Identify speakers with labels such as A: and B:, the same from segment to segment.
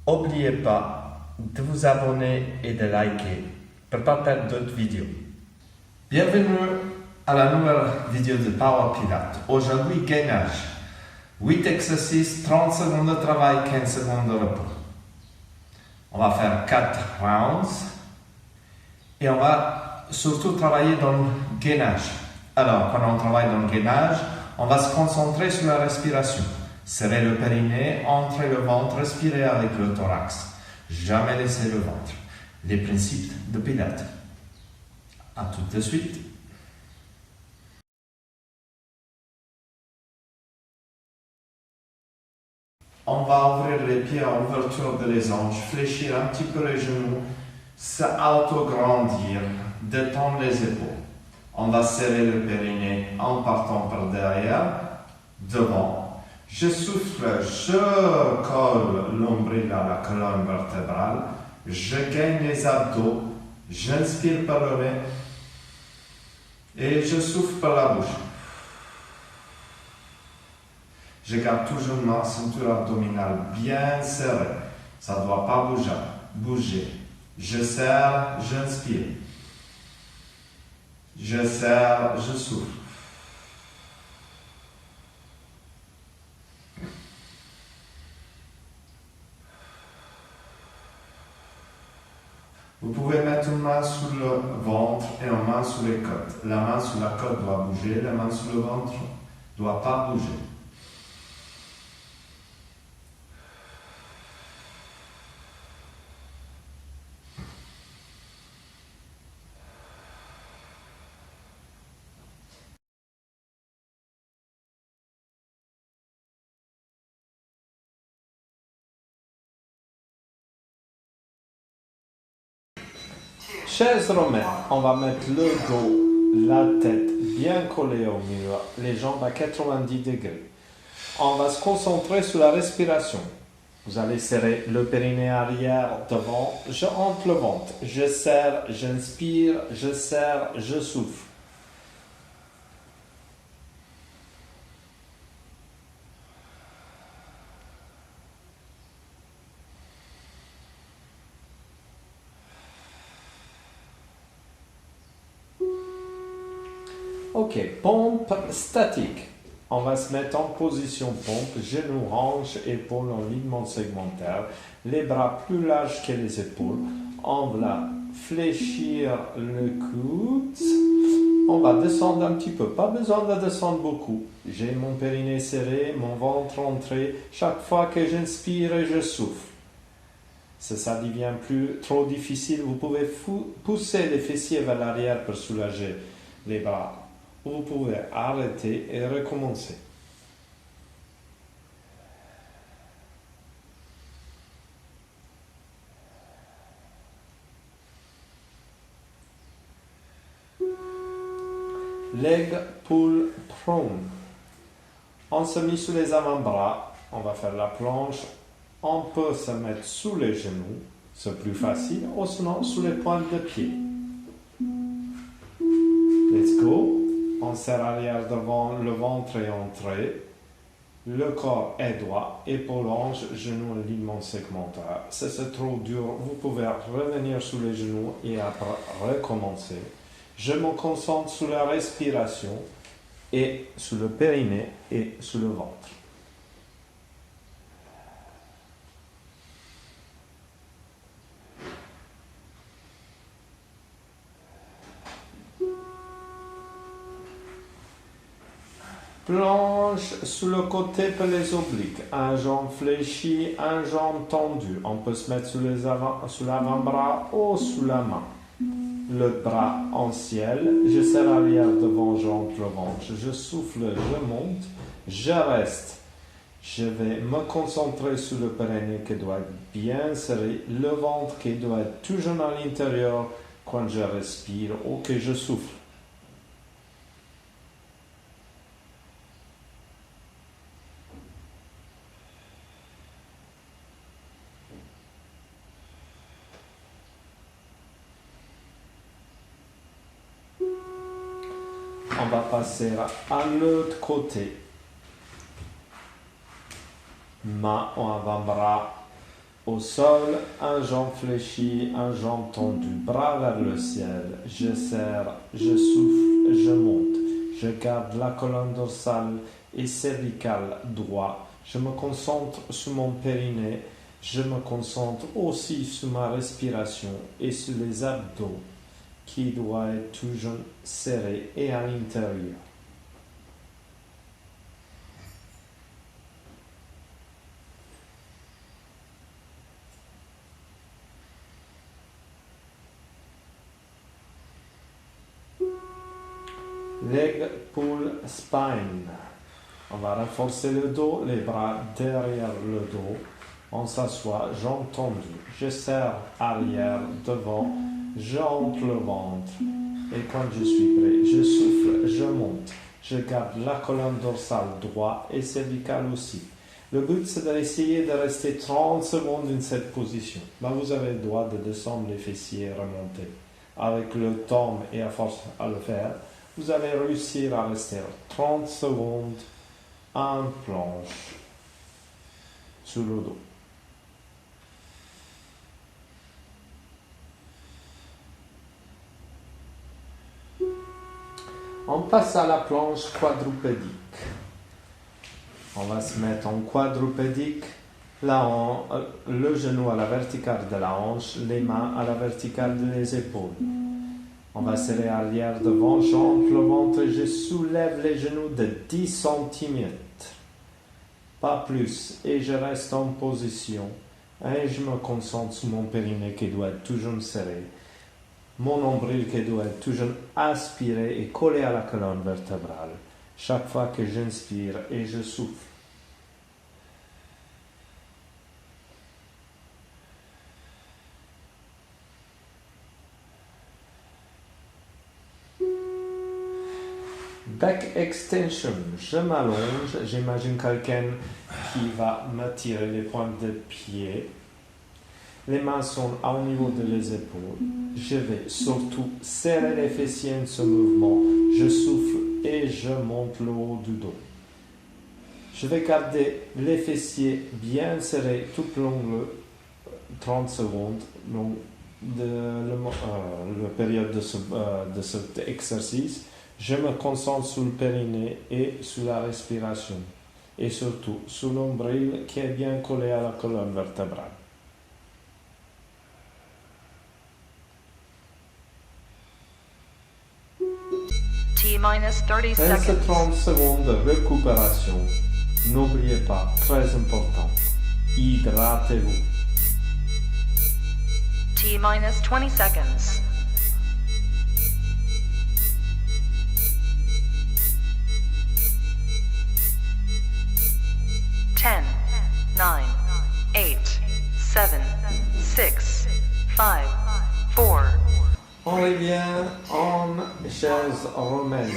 A: N'oubliez pas de vous abonner et de liker pour pas perdre d'autres vidéos. Bienvenue à la nouvelle vidéo de Power Pilates. Aujourd'hui, gainage. 8 exercices, 30 secondes de travail, 15 secondes de repos. On va faire 4 rounds et on va surtout travailler dans le gainage. Alors, quand on travaille dans le gainage, on va se concentrer sur la respiration. Serrer le périnée, entrer le ventre, respirer avec le thorax. Jamais laisser le ventre. Les principes de Pilates. À tout de suite. On va ouvrir les pieds à ouverture de les hanches, fléchir un petit peu les genoux, s'auto-grandir, détendre les épaules. On va serrer le périnée en partant par derrière, devant. Je souffle, je colle l'ombril à la colonne vertébrale, je gagne les abdos, j'inspire par le nez et je souffle par la bouche. Je garde toujours ma ceinture abdominale bien serrée. Ça ne doit pas bouger. Je serre, j'inspire. Je serre, je souffle. Vous pouvez mettre une main sur le ventre et une main sur les côtes. La main sur la côte doit bouger, la main sur le ventre ne doit pas bouger. Chaise romaine, on va mettre le dos, la tête bien collée au mur, les jambes à 90 degrés. On va se concentrer sur la respiration. Vous allez serrer le périnée arrière devant, je entre le ventre, je serre, j'inspire, je serre, je souffle. Ok, pompe statique. On va se mettre en position pompe, genoux, hanches, épaules en ligne segmentaire, les bras plus larges que les épaules. On va fléchir le coude. On va descendre un petit peu, pas besoin de descendre beaucoup. J'ai mon périnée serré, mon ventre entré. Chaque fois que j'inspire, je souffle. Si ça devient trop difficile, vous pouvez pousser les fessiers vers l'arrière pour soulager les bras. Vous pouvez arrêter et recommencer. Leg pull prone. On se met sous les avant-bras. On va faire la planche. On peut se mettre sous les genoux. C'est plus facile. Ou sinon sous les pointes de pied. Let's go. On serre arrière devant, le ventre est entré, le corps est droit, épaule hanche, genou alignement segmentaire. Si c'est trop dur, vous pouvez revenir sous les genoux et après recommencer. Je me concentre sur la respiration et sur le périnée et sur le ventre. Planche sur le côté pour les obliques, un jambe fléchie, un jambe tendue. On peut se mettre sur l'avant-bras ou sous la main. Le bras en ciel, je serre arrière devant, j'entre le ventre, je souffle, je monte, je reste. Je vais me concentrer sur le périnée qui doit être bien serré, le ventre qui doit être toujours à l'intérieur quand je respire ou que je souffle. On va passer à l'autre côté. Main en avant-bras
B: Au sol, un jambe fléchie, un jambe tendue, bras vers le ciel. Je serre, je souffle, je monte. Je garde la colonne dorsale et cervicale droit. Je me concentre sur mon périnée. Je me concentre aussi sur ma respiration et sur les abdos qui doivent être toujours serrés et à l'intérieur. Leg pull spine. On va renforcer le dos, les bras derrière le dos. On s'assoit, jambes tendues. Je serre arrière, devant, j'entre le ventre. Et quand je suis prêt, je souffle, je monte. Je garde la colonne dorsale droite et cervicale aussi. Le but, c'est d'essayer de rester 30 secondes dans cette position. Là, vous avez le droit de descendre les fessiers et remonter. Avec le temps et à force à le faire, vous allez réussir à rester 30 secondes en planche sur le dos. On passe à la planche quadrupédique. On va se mettre en quadrupédique, le genou à la verticale de la hanche, les mains à la verticale des épaules. On va serrer arrière devant, j'entre le ventre et je soulève les genoux de 10 cm. Pas plus. Et je reste en position. Et je me concentre sur mon périnée qui doit être toujours serré. Mon nombril qui doit être toujours aspiré et collé à la colonne vertébrale. Chaque fois que j'inspire et je souffle. 'Back extension', je m'allonge, j'imagine quelqu'un qui va me tirer les pointes de pied. Les mains sont au niveau des épaules. Je vais surtout serrer les fessiers en ce mouvement. Je souffle et je monte le haut du dos. Je vais garder les fessiers bien serrés tout le long de 30 secondes, donc la période de cet exercice. Je me concentre sur le périnée et sur la respiration. Et surtout sur l'ombril qui est bien collé à la colonne vertébrale.
C: T-minus 30 seconds.
B: 30 secondes de récupération. N'oubliez pas, très important, hydratez-vous.
C: T-minus 20 seconds. 10, 9, 8, 7, 6, 5, 4.
B: On revient en chaise romaine.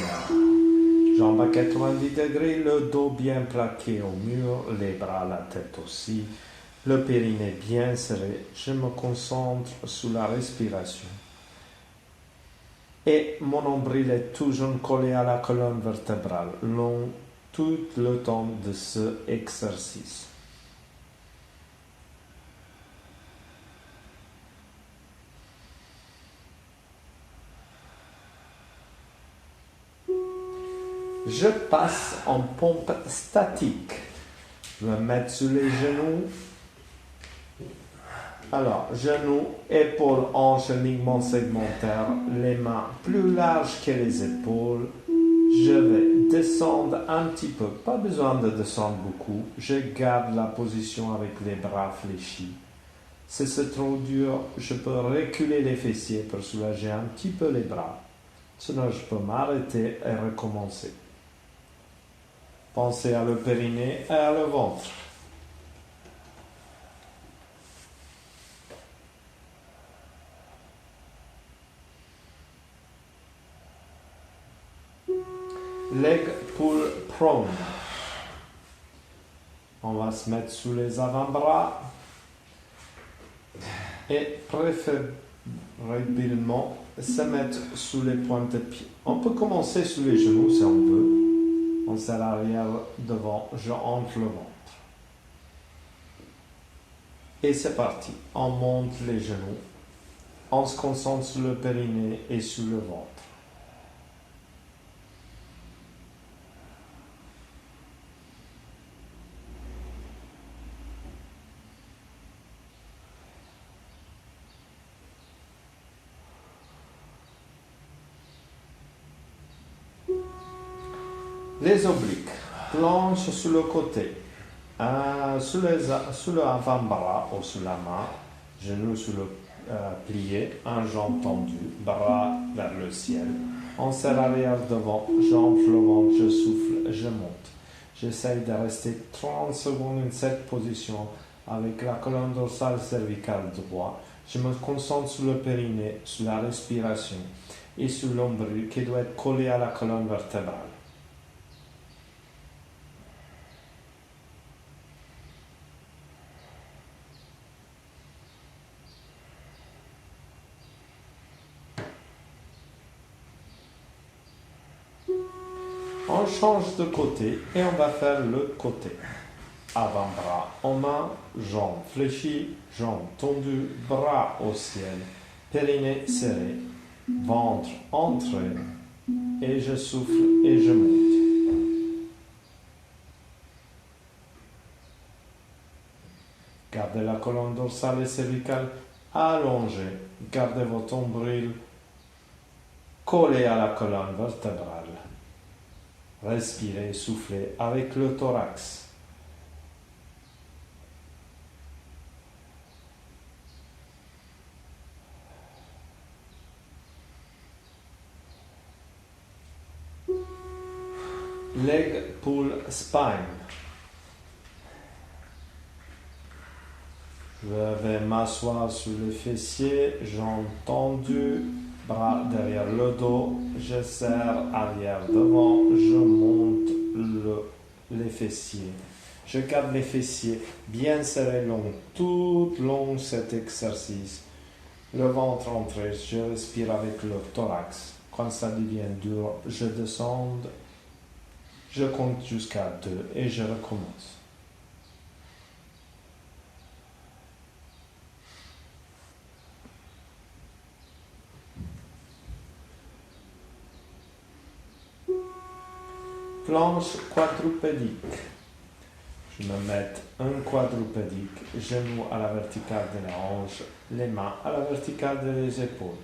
B: Jambes à 90 degrés, le dos bien plaqué au mur, les bras, la tête aussi, le périnée bien serré. Je me concentre sur la respiration. Et mon nombril est toujours collé à la colonne vertébrale, long tout le temps de ce exercice. Je passe en pompe statique. Je vais me mettre sur les genoux. Alors, genoux, épaules, hanches, ligament segmentaire, les mains plus larges que les épaules. Je vais descendre un petit peu, pas besoin de descendre beaucoup. Je garde la position avec les bras fléchis. Si c'est trop dur, je peux reculer les fessiers pour soulager un petit peu les bras. Sinon, je peux m'arrêter et recommencer. Pensez à le périnée et à le ventre. Leg pull prone. On va se mettre sous les avant-bras et préférablement se mettre sous les pointes de pied. On peut commencer sous les genoux si on veut. On serre l'arrière devant, je entre le ventre. Et c'est parti. On monte les genoux. On se concentre sur le périnée et sur le ventre. Les obliques. Planche sur le côté. Sur le avant-bras ou sur la main. Genoux sur le plié. Un jambe tendue. Bras vers le ciel. On serre arrière devant. Jambes le ventre. Je souffle. Je monte. J'essaye de rester 30 secondes dans cette position avec la colonne dorsale cervicale droite. Je me concentre sur le périnée, sur la respiration et sur l'ombril qui doit être collé à la colonne vertébrale. On change de côté et on va faire le côté. Avant-bras en main, jambes fléchies, jambes tendues, bras au ciel, périnée serré, ventre entré, et je souffle et je monte. Gardez la colonne dorsale et cervicale allongée. Gardez votre nombril collé à la colonne vertébrale. Respirez, soufflez avec le thorax. Leg pull spine. Je vais m'asseoir sur le fessier, jambes tendues, bras derrière le dos, je serre arrière devant, je monte les fessiers. Je garde les fessiers bien serrés tout long cet exercice. Le ventre entré, je respire avec le thorax. Quand ça devient dur, je descends, je compte jusqu'à 2 et je recommence. Planche quadrupédique. Je me mets un quadrupédique, genoux à la verticale de la hanche, les mains à la verticale des épaules.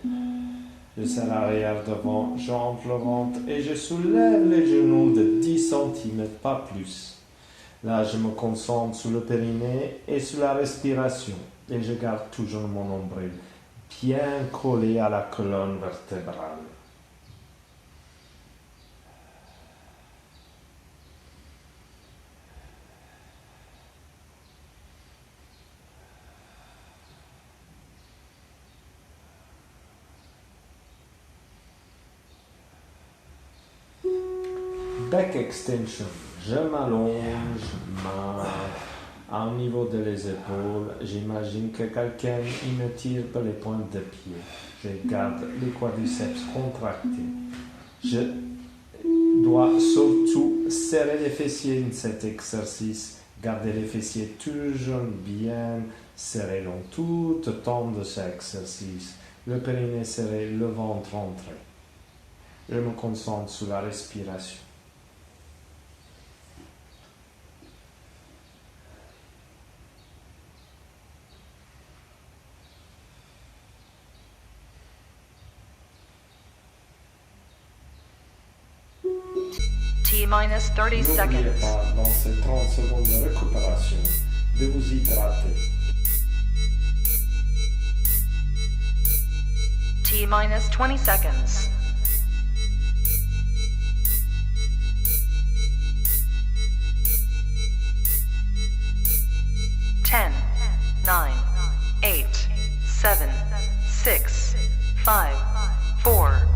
B: Je serre arrière devant, j'enfle le ventre et je soulève les genoux de 10 cm, pas plus. Là, je me concentre sur le périnée et sur la respiration. Et je garde toujours mon nombril bien collé à la colonne vertébrale. Back extension. Je m'allonge, main au niveau de les épaules. J'imagine que quelqu'un me tire par les pointes de pied. Je garde les quadriceps contractés. Je dois surtout serrer les fessiers dans cet exercice. Garder les fessiers toujours bien serrés dans tout le temps de cet exercice. Le périnée serré, le ventre entré. Je me concentre sur la respiration.
C: T-minus 30
B: N'oubliez
C: seconds.
B: pas, dans ces 30 secondes de récupération, de vous hydrater.
C: T-minus 20 seconds. Ten, 9, 8, 7, 6, 5, 4.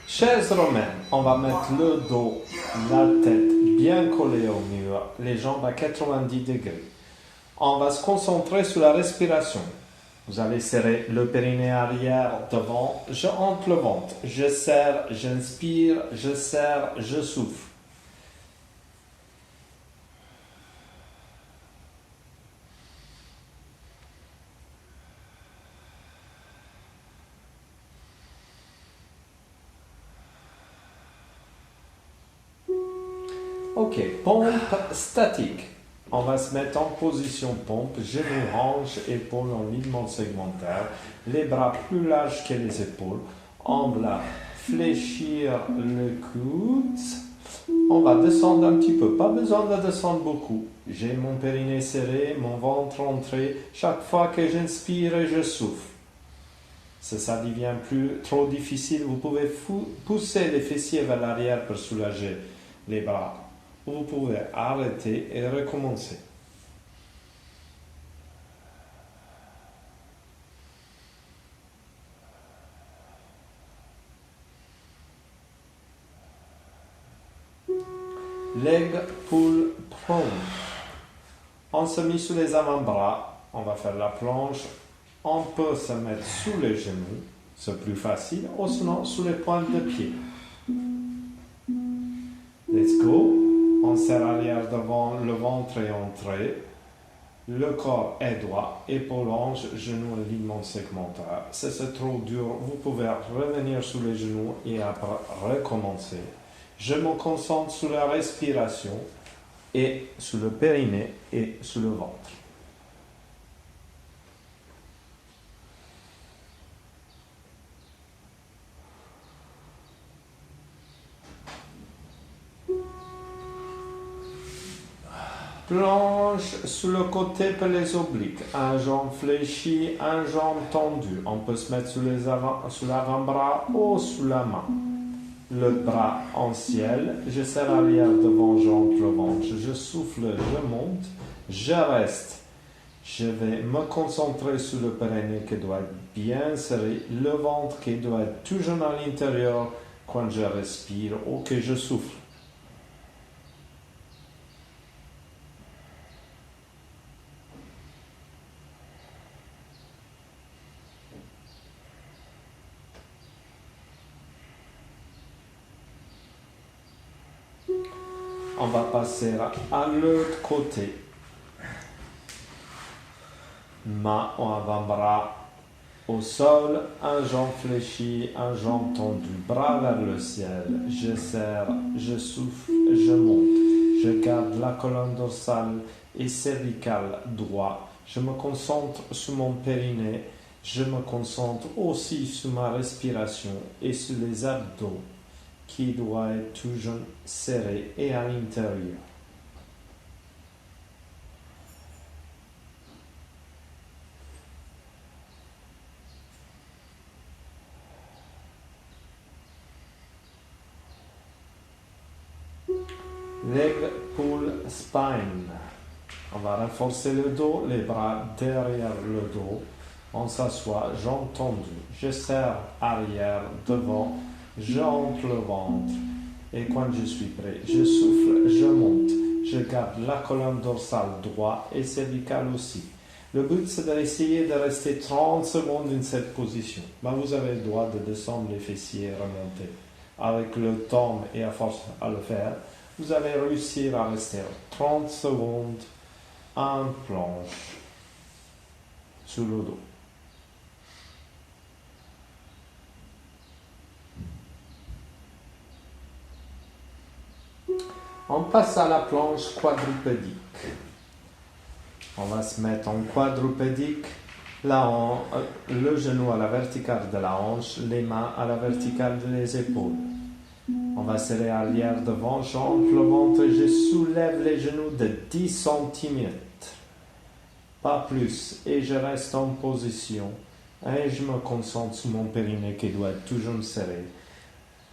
B: Chaise romaine, on va mettre le dos, la tête bien collée au mur, les jambes à 90 degrés. On va se concentrer sur la respiration. Vous allez serrer le périnée arrière devant, je hanche le ventre, je serre, j'inspire, je serre, je souffle. Ok, pompe statique. On va se mettre en position pompe, genoux, hanches, épaules en linement segmentaire, les bras plus larges que les épaules. On va fléchir le coude. On va descendre un petit peu, pas besoin de descendre beaucoup. J'ai mon périnée serré, mon ventre entré. Chaque fois que j'inspire, je souffle. Si ça devient trop difficile, vous pouvez pousser les fessiers vers l'arrière pour soulager les bras. Vous pouvez arrêter et recommencer. Leg pull prone. On se met sous les avant-bras. On va faire la planche. On peut se mettre sous les genoux. C'est plus facile. Ou sinon sous les pointes de pied. Let's go. On serre arrière devant, le ventre est entré, le corps est droit, épaule hanche, genou alignement segmentaire. Si c'est trop dur, vous pouvez revenir sous les genoux et après recommencer. Je me concentre sur la respiration et sur le périnée et sur le ventre. Planche sur le côté pour les obliques, un jambe fléchie, un jambe tendue. On peut se mettre sous l'avant-bras ou sous la main. Le bras en ciel, je serre arrière devant, j'entre le ventre, je souffle, je monte, je reste. Je vais me concentrer sur le périnée qui doit être bien serré, le ventre qui doit être toujours à l'intérieur quand je respire ou que je souffle. On va passer à l'autre côté. Main en avant-bras au sol, un jambe fléchi, un jambe tendu, bras vers le ciel. Je serre, je souffle, je monte. Je garde la colonne dorsale et cervicale droit. Je me concentre sur mon périnée. Je me concentre aussi sur ma respiration et sur les abdos, qui doit être toujours serré et à l'intérieur. Leg pull spine. On va renforcer le dos, les bras derrière le dos. On s'assoit, jambes tendues. Je serre arrière, devant. J'entre le ventre et quand je suis prêt, je souffle, je monte. Je garde la colonne dorsale droite et cervicale aussi. Le but, c'est d'essayer de rester 30 secondes dans cette position. Ben, vous avez le droit de descendre les fessiers et remonter. Avec le temps et à force à le faire, vous allez réussir à rester 30 secondes en planche sur le dos. On passe à la planche quadrupédique. On va se mettre en quadrupédique, le genou à la verticale de la hanche, les mains à la verticale des épaules. On va serrer arrière devant, j'entre le ventre et je soulève les genoux de 10 cm. Pas plus. Et je reste en position. Et je me concentre sur mon périnée qui doit être toujours serré.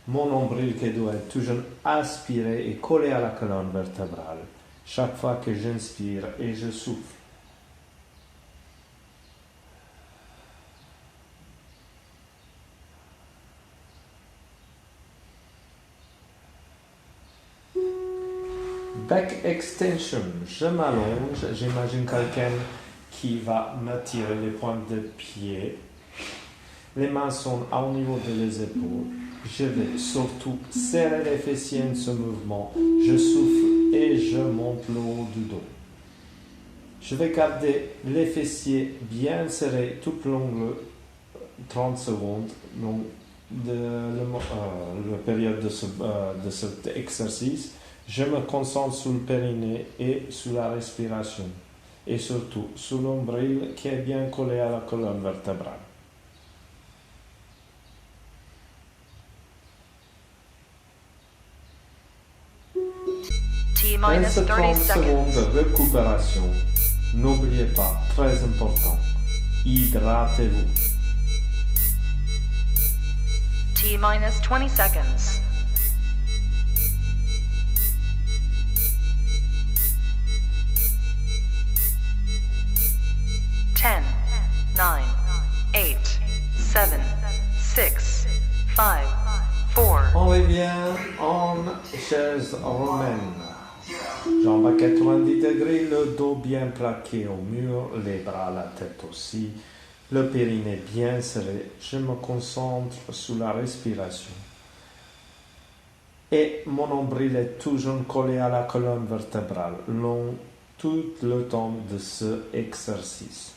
B: Mon nombril qui doit être toujours aspiré et collé à la colonne vertébrale. Chaque fois que j'inspire et je souffle. Back extension. Je m'allonge. J'imagine quelqu'un qui va me tirer les pointes de pied. Les mains sont au niveau des épaules. Je vais surtout serrer les fessiers en ce mouvement. Je souffle et je monte le haut du dos. Je vais garder les fessiers bien serrés tout le long de 30 secondes, donc la période de cet exercice. Je me concentre sur le périnée et sur la respiration. Et surtout sur l'ombril qui est bien collé à la colonne vertébrale.
C: T minus
B: 15
C: 30
B: 30 secondes
C: seconds.
B: de récupération. N'oubliez pas, très important, hydratez-vous.
C: T minus 20 seconds. Ten, nine, eight, seven, six, five, four.
B: On revient en chaise romaine. Jambes à 90 degrés, le dos bien plaqué au mur, les bras, la tête aussi, le périnée bien serré. Je me concentre sur la respiration. Et mon nombril est toujours collé à la colonne vertébrale, long tout le temps de ce exercice.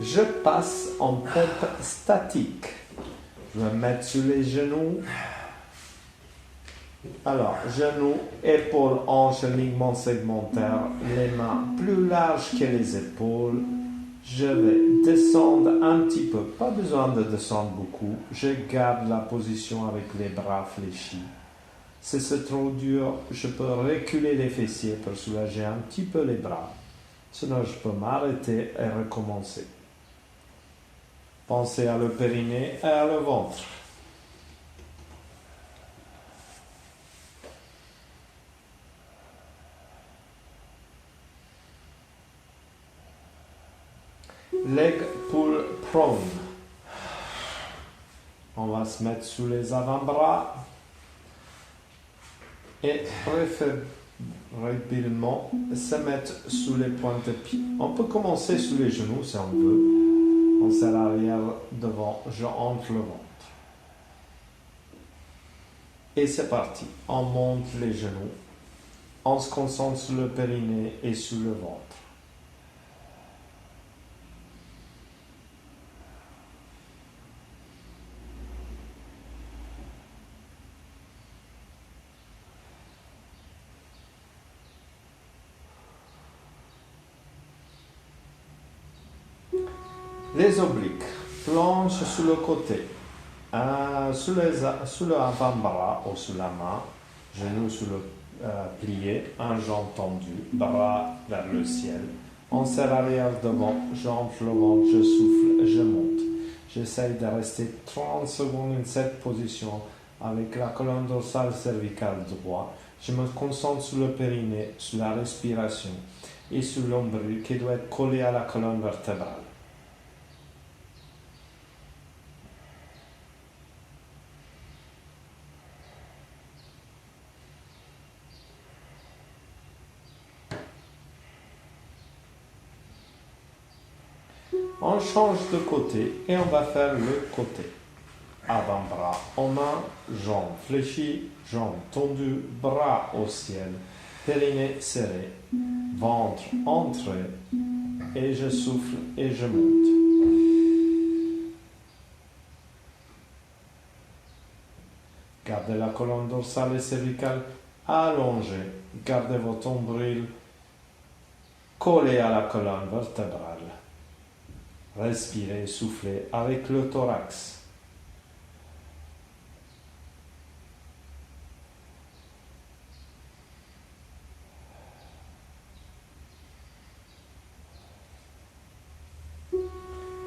B: Je passe en pompe statique. Je vais me mettre sur les genoux. Alors, genoux, épaules, hanches, ligament segmentaire, les mains plus larges que les épaules. Je vais descendre un petit peu, pas besoin de descendre beaucoup. Je garde la position avec les bras fléchis. Si c'est trop dur, je peux reculer les fessiers pour soulager un petit peu les bras. Sinon, je peux m'arrêter et recommencer. Pensez à le périnée et à le ventre. Leg pull prone. On va se mettre sous les avant-bras et préférablement se mettre sous les pointes de pied. On peut commencer sous les genoux si on veut. On serre l'arrière devant, je entre le ventre. Et c'est parti. On monte les genoux. On se concentre sur le périnée et sur le ventre. Les obliques, planche sur le côté, sous le avant-bras ou sous la main, genou sur le plié, un jambe tendue, bras vers le ciel. On serre l'arrière devant, j'enfle le ventre, je souffle, je monte. J'essaye de rester 30 secondes dans cette position avec la colonne dorsale cervicale droite. Je me concentre sur le périnée, sur la respiration et sur l'ombril qui doit être collé à la colonne vertébrale. On change de côté et on va faire le côté. Avant-bras en main, jambes fléchies, jambes tendues, bras au ciel, périnée serré, ventre entré, et je souffle et je monte. Gardez la colonne dorsale et cervicale allongée. Gardez votre nombril collé à la colonne vertébrale. Respirez, soufflez avec le thorax.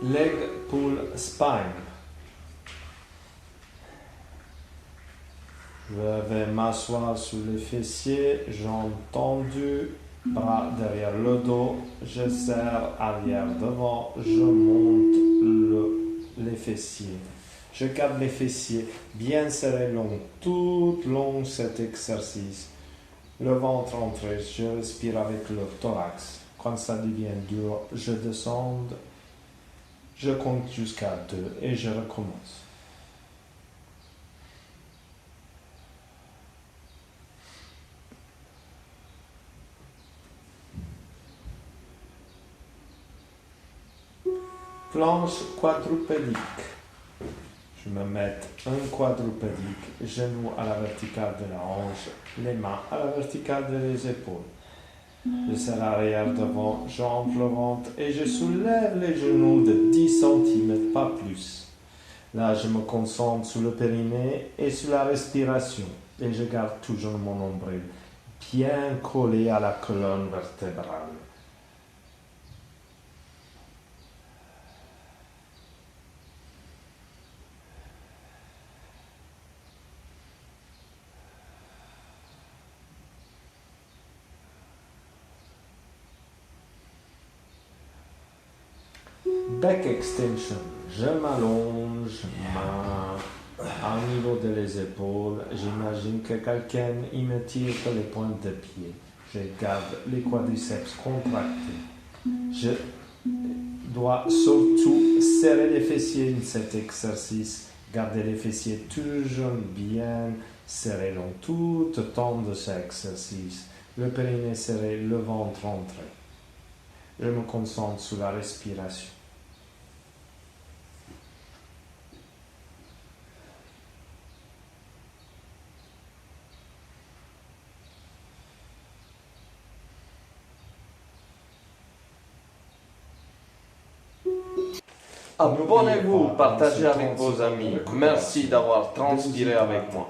B: Leg pull spine. Je vais m'asseoir sur les fessiers, jambes tendues, bras derrière le dos, je serre arrière devant, je monte les fessiers. Je garde les fessiers bien serrés tout long cet exercice. Le ventre entré, je respire avec le thorax. Quand ça devient dur, je descends, je compte jusqu'à 2 et je recommence. Planche quadrupédique. Je me mets un quadrupédique, genoux à la verticale de la hanche, les mains à la verticale des épaules. Je serre l'arrière devant, j'enfle le ventre et je soulève les genoux de 10 cm, pas plus. Là, je me concentre sur le périnée et sur la respiration. Et je garde toujours mon nombril bien collé à la colonne vertébrale. Back extension. Je m'allonge, main au niveau des épaules. J'imagine que quelqu'un y me tire les pointes de pied. Je garde les quadriceps contractés. Je dois surtout serrer les fessiers dans cet exercice. Garder les fessiers toujours bien serrés dans tout le temps de cet exercice. Le périnée serré, le ventre rentré. Je me concentre sur la respiration.
D: Abonnez-vous, partagez avec vos amis. Merci d'avoir transpiré avec moi.